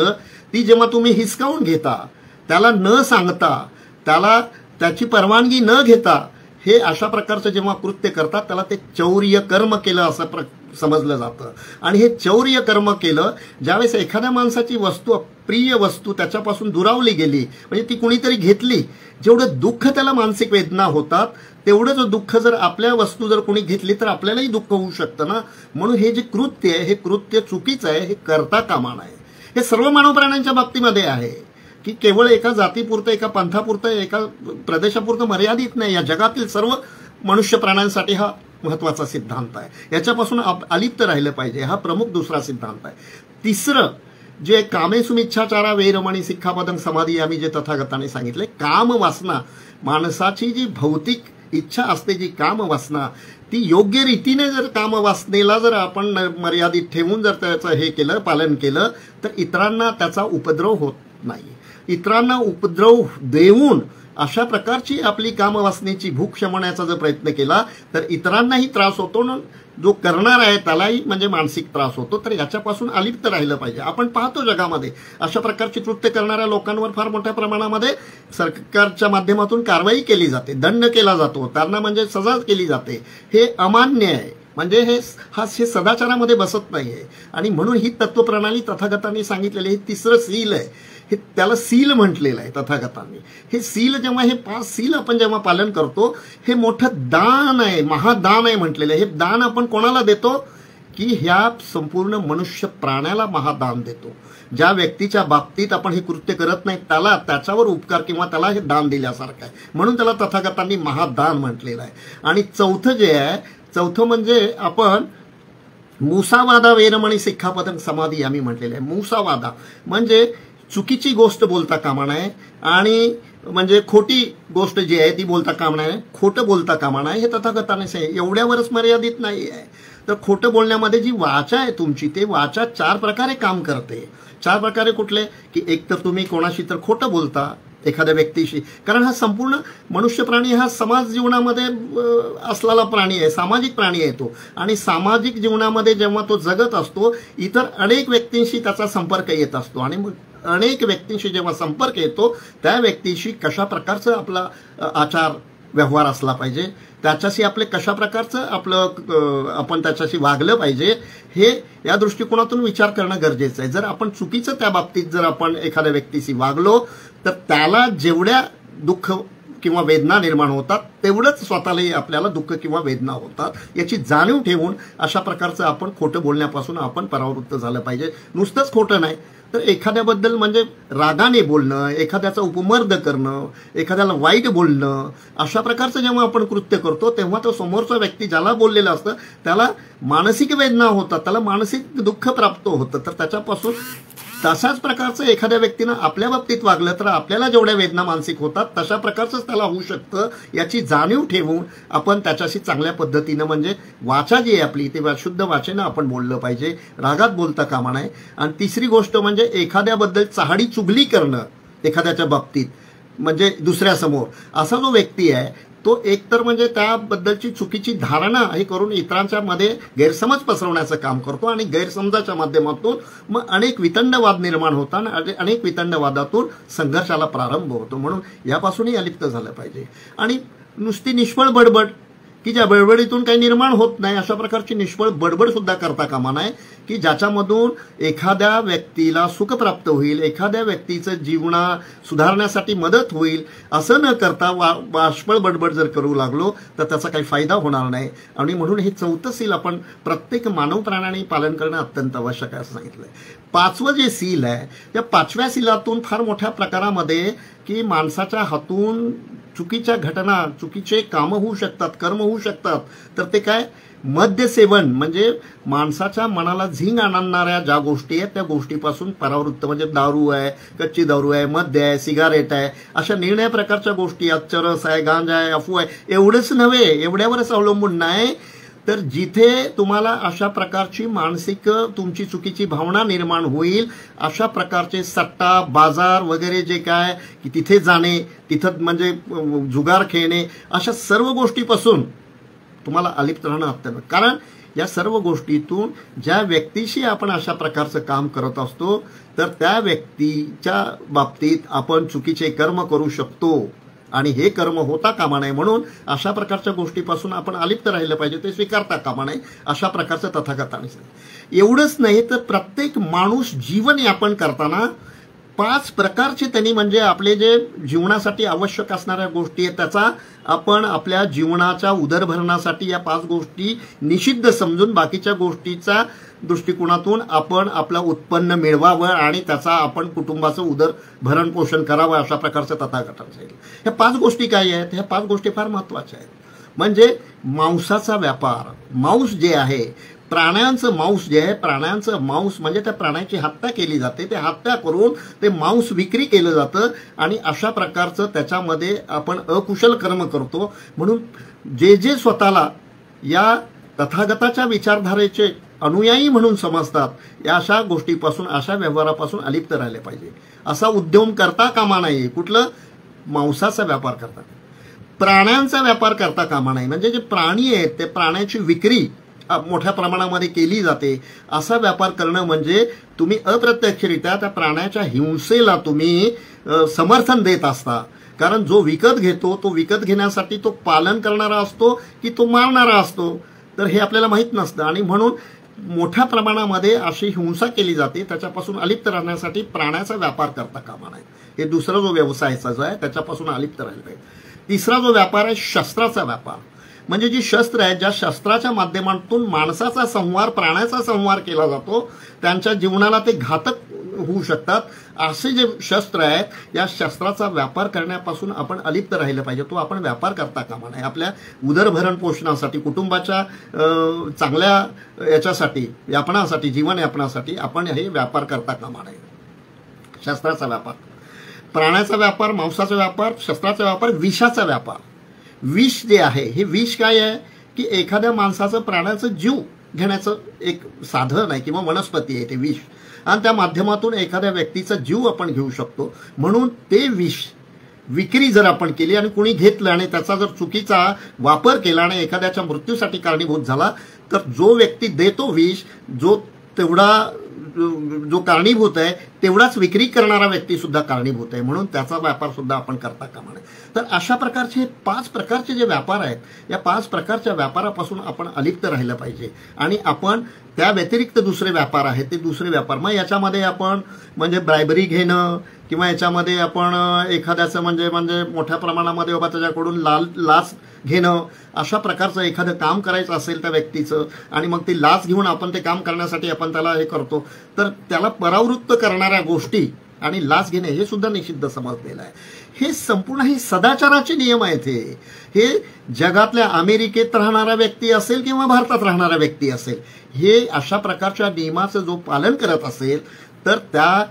ती जेव्हा तुम्ही हिसकावून घेता, त्याला न सांगता, त्याची परवानगी न घेता, हे अशा प्रकारचं जेव्हा कृत्य करतात त्याला ते चौर्य कर्म केलं असं समजलं जातं. आणि हे चौर्य कर्म केलं ज्यावेळेस एखाद्या माणसाची वस्तू, प्रिय वस्तू त्याच्यापासून दुरावली गेली, म्हणजे ती कुणीतरी घेतली, जेवढं दुःख त्याला मानसिक वेदना होतात तेवढंच दुःख जर आपल्या वस्तू जर कोणी घेतली तर आपल्यालाही दुःख होऊ शकतं ना. म्हणून हे जे कृत्य आहे हे कृत्य चुकीचं आहे. हे करता कामा नये. हे सर्व मानव प्राण्यांच्या बाबतीमध्ये आहे की केवळ एका जातीपुरतं, एका पंथापुरतं, एका प्रदेशापुरतं मर्यादित नाही. या जगातील सर्व मनुष्य प्राण्यांसाठी हा महत्वाचा सिद्धांत आहे. याच्यापासून अलिप्त राहिलं पाहिजे. हा प्रमुख दुसरा सिद्धांत आहे. तिसरं जे कामेसुमिच्छाचारा वेरमणी सिक्खापदं समाधी आम्ही जे तथागतांनी सांगितले, काम वासना, माणसाची जी भौतिक इच्छा असते, जी काम वासना, ती योग्य रीतीने जर काम वासनेला जर आपण मर्यादित ठेवून जर त्याचं हे केलं, पालन केलं, तर इतरांना त्याचा उपद्रव होत नाही. इतरांना उपद्रव देऊन अशा प्रकारची आपली कामवासनेची भूक शमवण्याचा जर प्रयत्न केला तर इतरांनाही त्रास होतो ना, जो करणार आहे त्यालाही म्हणजे मानसिक त्रास होतो. तर याच्यापासून अलिप्त राहिलं पाहिजे. आपण पाहतो जगामध्ये अशा प्रकारची कृत्य करणाऱ्या लोकांवर फार मोठ्या प्रमाणामध्ये सरकारच्या माध्यमातून कारवाई केली जाते, दंड केला जातो, त्यांना म्हणजे सजा केली जाते. हे अमान्य आहे. म्हणजे हे सदाचारामध्ये बसत नाहीये. आणि म्हणून ही तत्वप्रणाली तथागतांनी सांगितलेली हे तिसरं सील आहे. हे त्याला सील म्हटलेलं आहे तथागतांनी. हे सील जेव्हा, हे 5 सील आपण जेव्हा पालन करतो, हे मोठं दान आहे, महादान आहे म्हटलेलं आहे. हे दान आपण कोणाला देतो? की ह्या संपूर्ण मनुष्य प्राण्याला महादान देतो. ज्या व्यक्तीच्या बाबतीत आपण हे कृत्य करत नाही त्याच्यावर उपकार किंवा त्याला हे दान दिल्यासारखं आहे. म्हणून त्याला तथागतांनी महादान म्हटलेलं आहे. आणि चौथं जे आहे, चौथं म्हणजे आपण मुसावादा वेरमणी सिक्खापदं समाधी आम्ही म्हटलेलं आहे. मुसावादा म्हणजे चुकीची गोष्ट बोलता कामा नये आणि म्हणजे खोटी गोष्ट जी आहे ती बोलता कामा नये, खोटं बोलता कामा नये. हे तथागताने सांगितले. एवढ्यावरच मर्यादित नाही आहे. तर खोटं बोलण्यामध्ये जी वाचा आहे तुमची, ते वाचा 4 प्रकारे काम करते. 4 प्रकारे कुठले? की एक तर तुम्ही कोणाशी तर खोटं बोलता, एखाद्या व्यक्तीशी, कारण हा संपूर्ण मनुष्य प्राणी हा समाज जीवनामध्ये असलेला प्राणी आहे, सामाजिक प्राणी आहे तो. आणि सामाजिक जीवनामध्ये जेव्हा तो जगत असतो इतर अनेक व्यक्तींशी त्याचा संपर्क येत असतो. आणि मग अनेक व्यक्तींशी जेव्हा संपर्क येतो त्या व्यक्तीशी कशा प्रकारचं आपला आचार व्यवहार असला पाहिजे, त्याच्याशी आपले कशा प्रकारचं आपण त्याच्याशी वागलं पाहिजे, हे या दृष्टिकोनातून विचार करणं गरजेचं आहे. जर आपण चुकीचं त्या बाबतीत जर आपण एखाद्या व्यक्तीशी वागलो तर त्याला जेवढ्या दुःख किंवा वेदना निर्माण होतात तेवढंच स्वतःलाही आपल्याला दुःख किंवा वेदना होतात. याची जाणीव ठेवून अशा प्रकारचं आपण खोटं बोलण्यापासून आपण परावृत्त झालं पाहिजे. नुसतंच खोटं नाही तर एखाद्याबद्दल म्हणजे रागाने बोलणं, एखाद्याचा उपमर्द करणं, एखाद्याला वाईट बोलणं, अशा प्रकारचं जेव्हा आपण कृत्य करतो तेव्हा तो समोरचा व्यक्ती ज्याला बोललेला असतं त्याला मानसिक वेदना होतात, त्याला मानसिक दुःख प्राप्त होतं. तर त्याच्यापासून तशाच प्रकारचं एखाद्या व्यक्तीनं आपल्या बाबतीत वागलं तर आपल्याला जेवढ्या वेदना मानसिक होतात तशा प्रकारचंच त्याला होऊ शकतं. याची जाणीव ठेवून आपण त्याच्याशी चांगल्या पद्धतीनं म्हणजे वाचा जी आहे आपली ती शुद्ध वाचेनं आपण बोललं पाहिजे, रागात बोलता कामा नये. आणि तिसरी गोष्ट म्हणजे एखाद्याबद्दल चहाडी चुगली करणं एखाद्याच्या बाबतीत म्हणजे दुसऱ्यासमोर, असा जो व्यक्ती आहे तो एकतर म्हणजे त्याबद्दलची चुकीची धारणा हे करून इतरांच्या मध्ये गैरसमज पसरवण्याचं काम करतो आणि गैरसमजाच्या माध्यमातून मग अनेक वितंडवाद निर्माण होतात आणि अनेक वितंडवादातून संघर्षाला प्रारंभ होतो. म्हणून यापासूनही अलिप्त झालं पाहिजे. आणि नुसती निष्फळ बडबड की ज्या बडबडीतून काही निर्माण होत नाही अशा प्रकारची निष्फळ बडबड सुद्धा करता कामा नये की ज्याच्यामधून एखाद्या व्यक्तीला सुख प्राप्त होईल, एखाद्या व्यक्तीचं जीवना सुधारण्यासाठी मदत होईल, असं न करता बाष्पळ बडबड जर करू लागलो तर त्याचा काही फायदा होणार नाही. आणि म्हणून हे चौथं सील आपण प्रत्येक मानव प्राण्याने पालन करणं अत्यंत आवश्यक आहे असं सांगितलंय. पाचवं जे सील आहे त्या पाचव्या सीलातून फार मोठ्या प्रकारामध्ये की माणसाच्या हातून चुकीच्या घटना, चुकीचे कामं होऊ शकतात, कर्म होऊ शकतात. तर ते काय, मद्यसेवन म्हणजे माणसाच्या मनाला झिंग आणणाऱ्या ज्या गोष्टी आहेत त्या गोष्टीपासून परावृत्त, म्हणजे दारू आहे, कच्ची दारू आहे, मद्य आहे, सिगारेट आहे, अशा निर्णय प्रकारच्या गोष्टी आहेत, चरस आहे, गांजा आहे, अफू आहे. एवढंच नव्हे, एवढ्यावरच अवलंबून नाही तर जिथे तुम्हाला अशा प्रकारची मानसिक तुमची चुकीची भावना निर्माण होईल अशा प्रकारचे सट्टा, बाजार वगैरे जे काय की तिथे जाणे, तिथं म्हणजे जुगार खेळणे, अशा सर्व गोष्टीपासून तुम्हाला अलिप्त राहणं अत्यंत. कारण या सर्व गोष्टीतून ज्या व्यक्तीशी आपण अशा प्रकारचं काम करत असतो तर त्या व्यक्तीच्या बाबतीत आपण चुकीचे कर्म करू शकतो आणि हे कर्म होता कामा नये. म्हणून अशा प्रकारच्या गोष्टीपासून आपण अलिप्त राहिलं पाहिजे, ते स्वीकारता कामा नये अशा प्रकारचं तथागताने सांगितलं. एवढंच नाही तर प्रत्येक माणूस जीवन यापन करताना 5 प्रकारचे त्यांनी म्हणजे आपले जे जीवनासाठी आवश्यक असणाऱ्या गोष्टी आहेत त्याचा आपण आपल्या जीवनाच्या उदरभरणासाठी या 5 गोष्टी निषिद्ध समजून बाकीच्या गोष्टीचा दृष्टिकोनातून आपण आपलं उत्पन्न मिळवावं आणि त्याचा आपण कुटुंबाचं उदरभरण पोषण करावं अशा प्रकारचं तथागतांचं सांगितलं. ह्या 5 गोष्टी काय आहेत, ह्या 5 गोष्टी फार महत्त्वाच्या आहेत. म्हणजे मांसाचा व्यापार, मांस जे आहे, प्राण्यांचं मांस जे आहे, प्राण्यांचं मांस म्हणजे त्या प्राण्याची हत्या केली जाते, ते हत्या करून ते मांस विक्री केलं जातं आणि अशा प्रकारचं त्याच्यामध्ये आपण अकुशल कर्म करतो. म्हणून जे स्वतःला या तथागताच्या विचारधारेचे अनुयायी म्हणून समजतात या अशा गोष्टीपासून, अशा व्यवहारापासून अलिप्त राहिले पाहिजे. असा उद्यम करता कामा नये. कुठलं, मांसाचा व्यापार करता, प्राण्यांचा व्यापार करता कामा नये. म्हणजे जे प्राणी आहेत ते प्राण्याची विक्री मोठ्या प्रमाणामध्ये केली जाते असा व्यापार करणं म्हणजे तुम्ही अप्रत्यक्षरित्या त्या प्राण्याच्या हिंसेला तुम्ही समर्थन देत असता. कारण जो विकत घेतो तो विकत घेण्यासाठी तो पालन करणारा असतो की तो मारणारा असतो तर हे आपल्याला माहीत नसतं. आणि म्हणून मोठ्या प्रमाणामध्ये अशी हिंसा केली जाते, त्याच्यापासून अलिप्त राहण्यासाठी प्राण्याचा व्यापार करता कामा नये. हे दुसरा जो व्यवसायाचा जो आहे त्याच्यापासून अलिप्त राहिलं पाहिजे. तिसरा जो व्यापार आहे शस्त्राचा व्यापार. म्हणजे जी शस्त्र आहेत, ज्या शस्त्राच्या माध्यमातून माणसाचा संहार, प्राण्याचा संहार केला जातो, त्यांच्या जीवनाला ते घातक होऊ शकतात, असे जे शस्त्र आहेत या शस्त्राचा व्यापार करण्यापासून आपण अलिप्त राहिलं पाहिजे. तो आपण व्यापार करता कामा नये. आपल्या उदरभरण पोषणासाठी, कुटुंबाच्या चांगल्या याच्यासाठी, यापनासाठी, जीवन यापनासाठी आपण हे व्यापार करता कामा नये. शस्त्राचा व्यापार, प्राण्याचा व्यापार, मांसाचा व्यापार, शस्त्राचा व्यापार, विषाचा व्यापार. विष जे आहे हे विष काय आहे की एखाद्या माणसाचं, प्राण्याचं जीव घेण्याचं एक साधन आहे किंवा वनस्पती आहे ते विष, आणि त्या माध्यमातून एखाद्या व्यक्तीचा जीव आपण घेऊ शकतो. म्हणून ते विष विक्री जर आपण केली आणि कुणी घेतलं आणि त्याचा जर चुकीचा वापर केला आणि एखाद्याच्या मृत्यूसाठी कारणीभूत झाला, तर जो व्यक्ती देतो विष, जो तेवढा जो कारणीभूत आहे तेवढाच विक्री करणारा व्यक्ती सुद्धा कारणीभूत आहे, म्हणून त्याचा व्यापार सुद्धा आपण करता कामा नये. तर अशा प्रकारचे 5 प्रकारचे जे व्यापार आहेत, या 5 प्रकारच्या व्यापारापासून आपण अलिप्त राहिलं पाहिजे. आणि आपण त्या व्यतिरिक्त दुसरे व्यापार आहेत ते दुसरे व्यापार, मग याच्यामध्ये आपण म्हणजे ब्रायबरी घेणं किंवा याच्यामध्ये आपण एखाद्याचं म्हणजे मोठ्या प्रमाणामध्ये बाबा त्याच्याकडून लाच घेणं, अशा प्रकारचं एखादं काम करायचं असेल त्या व्यक्तीचं आणि मग ती लाच घेऊन आपण ते काम करण्यासाठी आपण त्याला हे करतो, तर त्याला परावृत्त करणाऱ्या गोष्टी आणि लाच घेणे हे सुद्धा निषिद्ध समजलेलं आहे. हे संपूर्ण हे सदाचाराचे नियम आहेत. हे जगातल्या अमेरिकेत राहणारा व्यक्ती असेल किंवा भारतात राहणारा व्यक्ती असेल, हे अशा प्रकारच्या नियमाचं जो पालन करत असेल तर त्या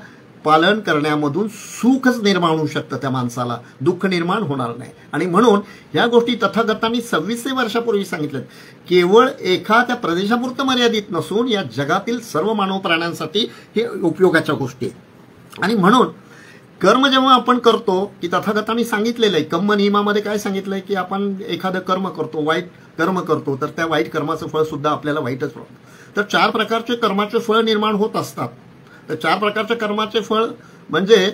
पालन करण्यामधून सुखच निर्माण होऊ शकतं, त्या माणसाला दुःख निर्माण होणार नाही. आणि म्हणून या गोष्टी तथागतांनी 2600 वर्षापूर्वी सांगितल्यात. केवळ एखाद्या प्रदेशापुरतं मर्यादित नसून या जगातील सर्व मानव प्राण्यांसाठी हे उपयोगाच्या गोष्टी आहेत. आणि म्हणून कर्म जेव्हा आपण करतो की तथागतांनी सांगितलेलं आहे, कर्म नियमामध्ये काय सांगितलंय की आपण एखादं कर्म करतो, वाईट कर्म करतो, तर त्या वाईट कर्माचं फळ सुद्धा आपल्याला वाईटच होतं. तर 4 प्रकारचे कर्माचे फळ निर्माण होत असतात. तर 4 प्रकारच्या कर्माचे फळ म्हणजे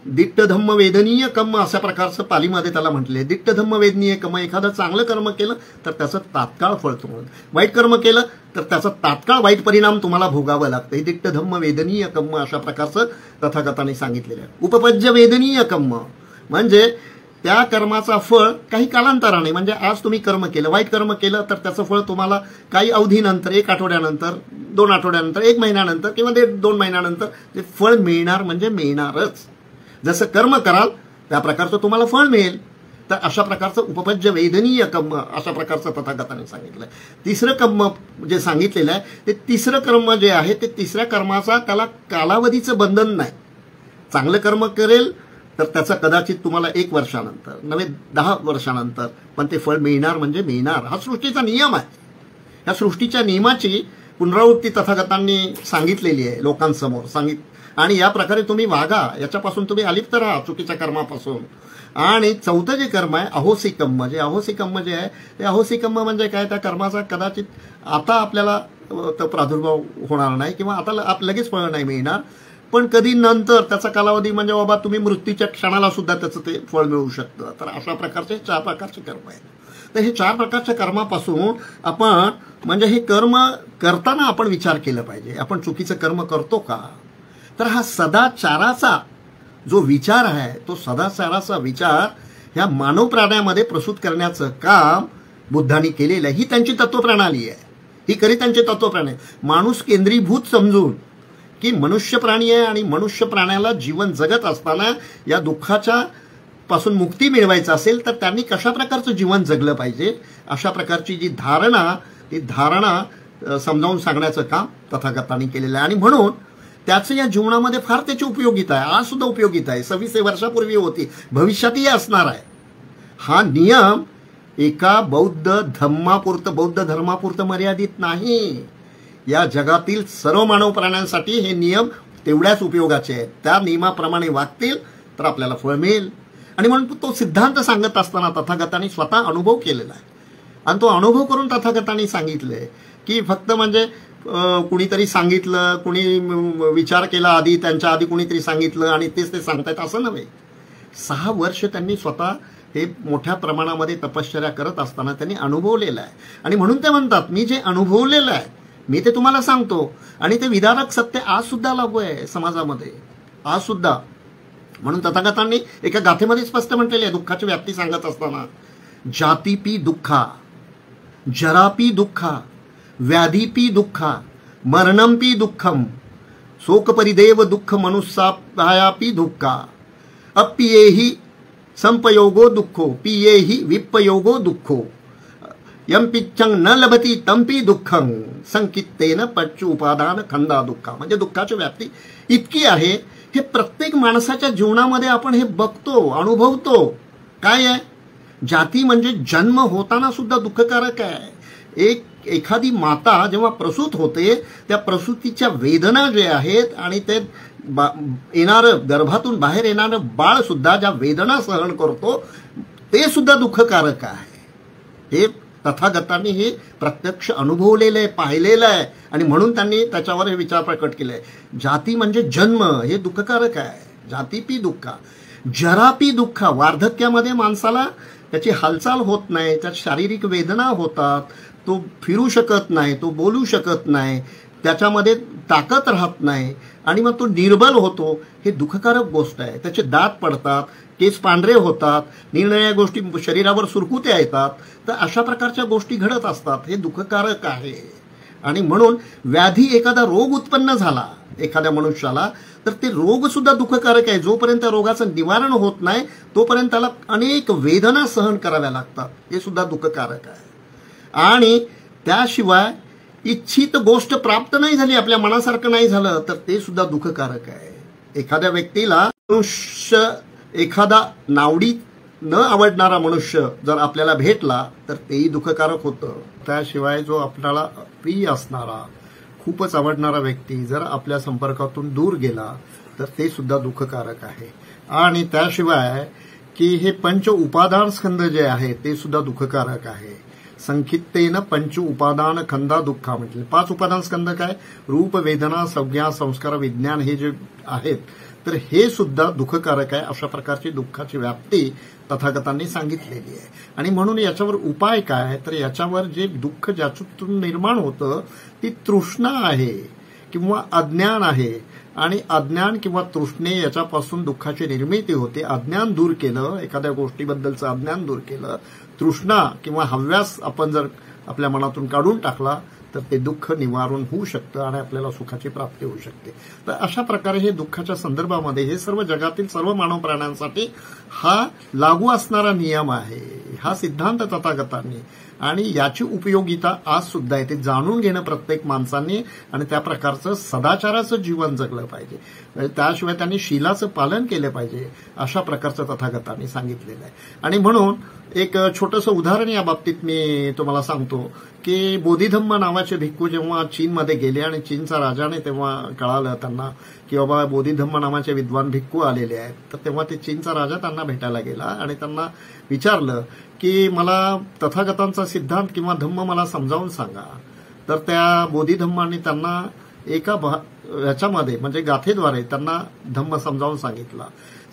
दिट्ट धम्म वेदनीय कर्म अशा प्रकारचं पालीमध्ये त्याला म्हटले. दिट्ट धम्म वेदनीय कर्म, एखादं चांगलं कर्म केलं तर त्याचं तात्काळ फळ तुम्हाला, वाईट कर्म केलं तर त्याचा तात्काळ वाईट परिणाम तुम्हाला भोगावं लागतं. हे दिट्ट धम्म वेदनीय कर्म अशा प्रकारचं तथागतांनी सांगितलेलं आहे. उपपज्य वेदनीय कर्म म्हणजे त्या कर्माचा फळ काही कालांतराने, म्हणजे आज तुम्ही कर्म केलं, वाईट कर्म केलं तर त्याचं फळ तुम्हाला काही अवधीनंतर, 1 आठवड्यानंतर, 2 आठवड्यानंतर, 1 महिन्यानंतर किंवा 2 महिन्यानंतर ते फळ मिळणार म्हणजे मिळणारच. जसं कर्म कराल त्या प्रकारचं तुम्हाला फळ मिळेल. तर अशा प्रकारचं उपपज्य वेदनीय कर्म अशा प्रकारचं तथागतांनी सांगितलंय. तिसरं कर्म जे सांगितलेलं आहे ते तिसरं कर्म जे आहे ते तिसऱ्या कर्माचा त्याला कालावधीचं बंधन नाही. चांगलं कर्म करेल तर त्याचं कदाचित तुम्हाला 1 वर्षानंतर नव्हे 10 वर्षानंतर पण ते फळ मिळणार म्हणजे मिळणार. हा सृष्टीचा नियम आहे. या सृष्टीच्या नियमाची पुनरावृत्ती तथागतांनी सांगितलेली आहे लोकांसमोर आणि या प्रकारे तुम्ही वागा, याच्यापासून तुम्ही अलिप्त राहा चुकीच्या कर्मापासून. आणि चौथं जे कर्म आहे अहोसी कर्म, जे अहोसी कर्म जे आहे ते अहोसी कर्म म्हणजे काय, त्या कर्माचा कदाचित आता आपल्याला तो प्रादुर्भाव होणार नाही किंवा आता लगेच फळ नाही मिळणार, पण कधी नंतर त्याचा कालावधी म्हणजे बाबा तुम्ही मृत्यूच्या क्षणाला सुद्धा त्याचं ते फळ मिळू शकतं. तर अशा प्रकारचे 4 प्रकारचे कर्म आहेत. तर हे 4 प्रकारच्या कर्मापासून आपण म्हणजे हे कर्म करताना आपण विचार केला पाहिजे, आपण चुकीचं कर्म करतो का. तर हा सदाचाराचा जो विचार आहे तो सदाचाराचा विचार ह्या मानव प्राण्यामध्ये प्रसूत करण्याचं काम बुद्धांनी केलेलं आहे. ही त्यांची तत्वप्रणाली आहे, ही खरी त्यांची तत्वप्रणाली. माणूस केंद्रीभूत समजून की मनुष्य प्राणी आहे आणि मनुष्य प्राण्याला जीवन जगत असताना या दुःखाच्या पासून मुक्ती मिळवायचं असेल तर त्यांनी कशा प्रकारचं जीवन जगलं पाहिजे, अशा प्रकारची जी धारणा, ती धारणा समजावून सांगण्याचं काम तथागतांनी केलेलं आहे. आणि म्हणून त्याचं या जीवनामध्ये फार त्याची उपयोगिता आहे. आज सुद्धा उपयोगिता आहे, 2600 वर्षापूर्वी होती, भविष्यातही असणार आहे. हा नियम एका बौद्ध धर्मापुरतं मर्यादित नाही. या जगातील सर्व मानव प्राण्यांसाठी हे नियम तेवढ्याच उपयोगाचे आहेत. त्या नियमाप्रमाणे वागतील तर आपल्याला फळ मिळेल. आणि म्हणून तो सिद्धांत सांगत असताना तथागतांनी स्वतः अनुभव केलेला आहे आणि तो अनुभव करून तथागतांनी सांगितलंय की फक्त म्हणजे कुणीतरी सांगितलं, कुणी विचार केला आधी, त्यांच्या आधी कुणीतरी सांगितलं आणि तेच ते सांगतायत असं नव्हे. 6 वर्ष त्यांनी स्वतः हे मोठ्या प्रमाणामध्ये तपश्चर्या करत असताना त्यांनी अनुभवलेलं आहे. आणि म्हणून ते म्हणतात मी जे अनुभवलेलं आहे मी ते तुम्हाला सांगतो. आणि ते विदारक सत्य आज सुद्धा लागू आहे समाजामध्ये, आज सुद्धा. म्हणून तथागतांनी एका गाथेमध्ये स्पष्ट म्हटलेले आहे दुःखाची व्याप्ती सांगत असताना, जातीपी दुःखा, जरापी दुःखा, व्याधीपी दुःखा, मरणंपी दुःखम, शोकपरिदेव दुःख मनुष्यापी दुःखा, अप्पियेहि संपयोगो दुःखो, पियेहि विपयोगो दुःखो, यम पिच्छं न लभती तंपी दुःखं, संकित्तेन पच्चु उपादान खंदा दुःखा. म्हणजे दुःखाची व्याप्ती इतकी आहे, हे प्रत्येक माणसाच्या जीवनामध्ये आपण हे बघतो, अनुभवतो. काय आहे, जाती म्हणजे जन्म होताना सुद्धा दुःखकारक आहे. एखादी माता जेव्हा प्रसूत होते त्या प्रसूतीच्या वेदना जे आहेत आणि ते येणारं गर्भातून बाहेर येणारं बाळ सुद्धा ज्या वेदना सहन करतो ते सुद्धा दुःखकारक आहे। हे तथागतांनी हे प्रत्यक्ष अनुभवलेलं आहे, पाहिलेलं आहे आणि म्हणून त्यांनी त्याच्यावर हे विचार प्रकट केले। जाती म्हणजे जन्म, हे दुःखकारक आहे। जातीपी दुःख, जरापी दुःख, वार्धक्यामध्ये माणसाला त्याची हालचाल होत नाही, त्यात शारीरिक वेदना होतात, तो फिरू शकत नाही, तो बोलू शकत नाही, त्याच्यामध्ये ताकद राहत नाही आणि मग तो निर्बल होतो। हे दुःखकारक गोष्ट आहे। त्याचे दात पडतात, केस पांढरे होतात, निरनिराळ्या गोष्टी शरीरावर सुरकुत्या येतात, तर अशा प्रकारच्या गोष्टी घडत असतात। हे दुःखकारक आहे। आणि म्हणून व्याधी, एखादा रोग उत्पन्न झाला एखाद्या मनुष्याला तर ते रोग सुद्धा दुःखकारक आहे। जोपर्यंत रोगाचं निवारण होत नाही तोपर्यंत त्याला अनेक वेदना सहन कराव्या लागतात, हे सुद्धा दुःखकारक आहे। आणि त्याशिवाय इच्छित गोष्ट प्राप्त नाही झाली, आपल्या मनासारखं नाही झालं तर ते सुद्धा दुःखकारक आहे। एखाद्या व्यक्तीला मनुष्य, एखादा नावडीत न आवडणारा मनुष्य जर आपल्याला भेटला तर तेही दुःखकारक होतं। त्याशिवाय जो आपल्याला प्रिय असणारा, खूपच आवडणारा व्यक्ती जर आपल्या संपर्कातून दूर गेला तर ते सुद्धा दुःखकारक आहे। आणि त्याशिवाय की हे पंच उपादान स्कंद जे आहे ते सुद्धा दुःखकारक आहे। संखित्तेन पंच उपादान खंदा दुःखा म्हटले। 5 उपादान स्कंद काय? रूप, वेदना, संज्ञा, संस्कार, विज्ञान, हे जे आहेत तर हे सुद्धा दुःखकारक आहे। अशा प्रकारची दुःखाची व्याप्ती तथागतांनी सांगितलेली आहे। आणि म्हणून याच्यावर उपाय काय? तर याच्यावर जे दुःख ज्याच्यातून निर्माण होतं ती तृष्णा आहे किंवा अज्ञान आहे, आणि अज्ञान किंवा तृष्णे याच्यापासून दुःखाची निर्मिती होते। अज्ञान दूर केलं, एखाद्या गोष्टीबद्दलचं अज्ञान दूर केलं, तृष्णा किंवा हव्यास आपण जर आपल्या मनातून काढून टाकला तर ते दुःख निवारण होऊ शकतं आणि आपल्याला सुखाची प्राप्ती होऊ शकते। तर अशा प्रकारे हे दुःखाच्या संदर्भामध्ये हे सर्व जगातील सर्व मानव प्राण्यांसाठी हा लागू असणारा नियम आहे, हा सिद्धांत तथागतांनी, आणि याची उपयोगिता आज सुद्धा आहे। ते जाणून घेणं प्रत्येक माणसांनी आणि त्या प्रकारचं सदाचाराचं जीवन जगलं पाहिजे। त्याशिवाय त्यांनी शीलाचं पालन केलं पाहिजे, अशा प्रकारचं तथागतांनी सांगितलेलं आहे। आणि म्हणून एक छोटंसं उदाहरण या बाबतीत मी तुम्हाला सांगतो की बोधिधम्म नावाचे भिक्खू जेव्हा चीनमध्ये गेले आणि चीनचा राजाने तेव्हा कळालं त्यांना की बाबा बोधिधम्म नावाचे विद्वान भिक्खू आलेले आहेत, तर तेव्हा ते चीनचा राजा त्यांना भेटायला गेला आणि त्यांना विचारलं की मला तथागतांचा सिद्धांत किंवा धम्म मला समजावून सांगा। तर त्या बोधिधम्मांनी त्यांना एका ह्याच्यामध्ये म्हणजे गाथेद्वारे त्यांना धम्म समजावून सांगितला।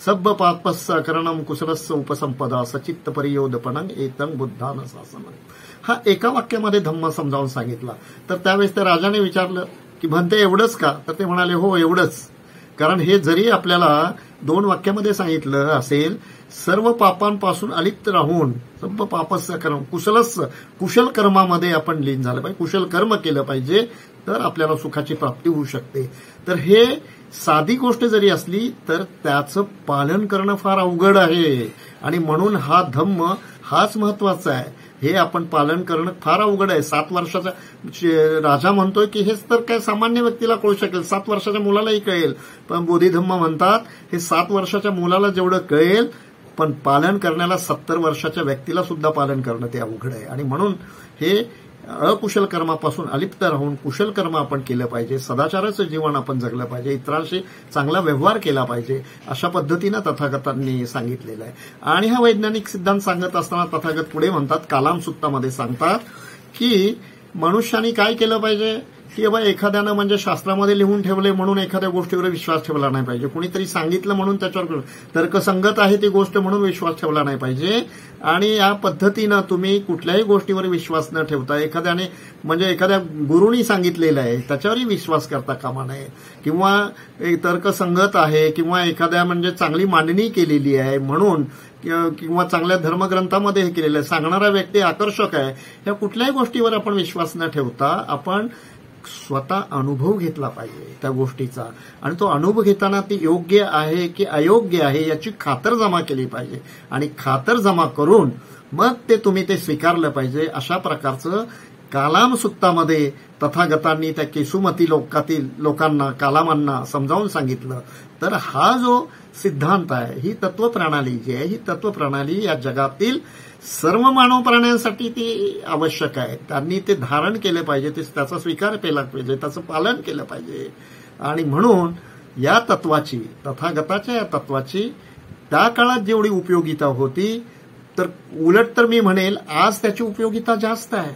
सब्ब पापस्य करणम कुशलस्य उपसंपदा सचित्त परियोदपणं एतं बुद्धान शासनं, हा एका वाक्यामध्ये धम्म समजावून सांगितला। तर त्यावेळेस त्या राजाने विचारलं की म्हणते एवढंच का? तर ते म्हणाले हो एवढंच, कारण हे जरी आपल्याला 2 वाक्यामध्ये सांगितलं असेल, सर्व पापांपासून अलिप्त राहून सब्ब पापस्य कर्म कुशलस्य, कुशल कर्मामध्ये आपण लीन झालं पाहिजे, कुशल कर्म केलं पाहिजे, तर आपल्याला सुखाची प्राप्ती होऊ शकते। तर हे साधी गोष्ट जरी असली तर त्याचं पालन करणं फार अवघड आहे आणि म्हणून हा धम्म हाच महत्वाचा आहे। हे आपण पालन करणं फार अवघड आहे। 7 वर्षाचा राजा म्हणतोय की हेच तर काय सामान्य व्यक्तीला कळू शकेल, 7 वर्षाच्या मुलालाही कळेल, पण बोधिधम्म म्हणतात हे 7 वर्षाच्या मुलाला जेवढं कळेल पण पालन करण्याला 70 वर्षाच्या व्यक्तीला सुद्धा पालन करणं ते अवघड आहे। आणि म्हणून हे अकुशल कर्मापासून अलिप्त राहून कुशल कर्म आपण केलं पाहिजे, सदाचाराचं जीवन आपण जगलं पाहिजे, इतरांशी चांगला व्यवहार केला पाहिजे, अशा पद्धतीनं तथागतांनी सांगितलेलं आहे। आणि हा वैज्ञानिक सिद्धांत सांगत असताना तथागत पुढे म्हणतात, कालाम सुत्तामध्ये सांगतात की मनुष्याने काय केलं पाहिजे की बाबा एखाद्यानं म्हणजे शास्त्रामध्ये लिहून ठेवले म्हणून एखाद्या गोष्टीवर विश्वास ठेवला नाही पाहिजे, कुणीतरी सांगितलं म्हणून त्याच्यावर तर्कसंगत आहे ती गोष्ट म्हणून विश्वास ठेवला नाही पाहिजे। आणि या पद्धतीनं तुम्ही कुठल्याही गोष्टीवर विश्वास न ठेवता एखाद्याने म्हणजे एखाद्या गुरुनी सांगितलेलं आहे त्याच्यावरही विश्वास करता कामा नये, किंवा तर्कसंगत आहे किंवा एखाद्या म्हणजे चांगली मांडणी केलेली आहे म्हणून किंवा चांगल्या धर्मग्रंथामध्ये हे केलेलं आहे, सांगणारा व्यक्ती आकर्षक आहे, या कुठल्याही गोष्टीवर आपण विश्वास न ठेवता आपण स्वतः अनुभव घेतला पाहिजे त्या गोष्टीचा, आणि तो अनुभव घेताना ती योग्य आहे की अयोग्य आहे याची खातरजमा केली पाहिजे, आणि खातरजमा करून मग ते तुम्ही ते स्वीकारलं पाहिजे। अशा प्रकारचं कालाम सुत्तामध्ये तथागतांनी त्या केसुमती लोकातील लोकांना, कालामांना समजावून सांगितलं। तर हा जो सिद्धांत आहे, ही तत्वप्रणाली जी आहे, ही तत्वप्रणाली या जगातील सर्व मानव प्राण्यांसाठी ती आवश्यक आहे। त्यांनी ते धारण केले पाहिजे, ते त्याचा स्वीकार केला पाहिजे, त्याचं पालन केलं पाहिजे। आणि म्हणून या तत्वाची, तथागताच्या या तत्वाची त्या काळात जेवढी उपयोगिता होती, तर उलट तर मी म्हणेल आज त्याची उपयोगिता जास्त आहे.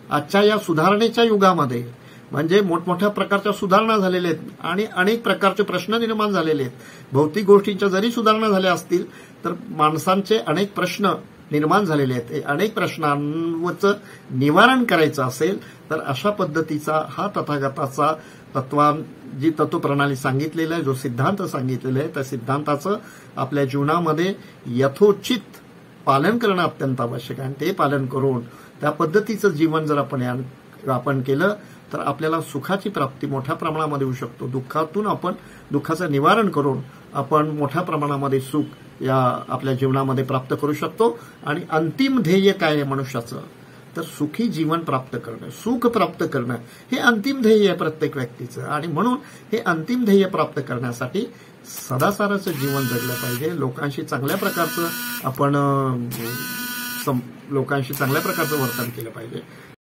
आजच्या या सुधारणेच्या युगामध्ये म्हणजे मोठमोठ्या प्रकारच्या सुधारणा झालेल्या आहेत आणि अनेक प्रकारचे प्रश्न निर्माण झालेले आहेत. भौतिक गोष्टींच्या जरी सुधारणा झाल्या असतील तर माणसांचे अनेक प्रश्न निर्माण झालेले आहेत. अनेक प्रश्नांचं निवारण करायचं असेल तर अशा पद्धतीचा हा तथागताचा जी तत्वप्रणाली सांगितलेला आहे, जो सिद्धांत सांगितलेला आहे, त्या सिद्धांताचं आपल्या जीवनामध्ये यथोचित पालन करणं अत्यंत आवश्यक आहे. आणि ते पालन करून त्या पद्धतीचं जीवन जर आपण केलं तर आपल्याला सुखाची प्राप्ती मोठ्या प्रमाणामध्ये होऊ शकतो. दुःखातून आपण दुःखाचं निवारण करून आपण मोठ्या प्रमाणामध्ये सुख या आपल्या जीवनामध्ये प्राप्त करू शकतो. आणि अंतिम ध्येय काय आहे मनुष्याचं, तर सुखी जीवन प्राप्त करणं, सुख प्राप्त करणं हे अंतिम ध्येय आहे प्रत्येक व्यक्तीचं. आणि म्हणून हे अंतिम ध्येय प्राप्त करण्यासाठी सदाचाराचं जीवन जगलं पाहिजे. लोकांशी चांगल्या प्रकारचं वर्तन केलं पाहिजे.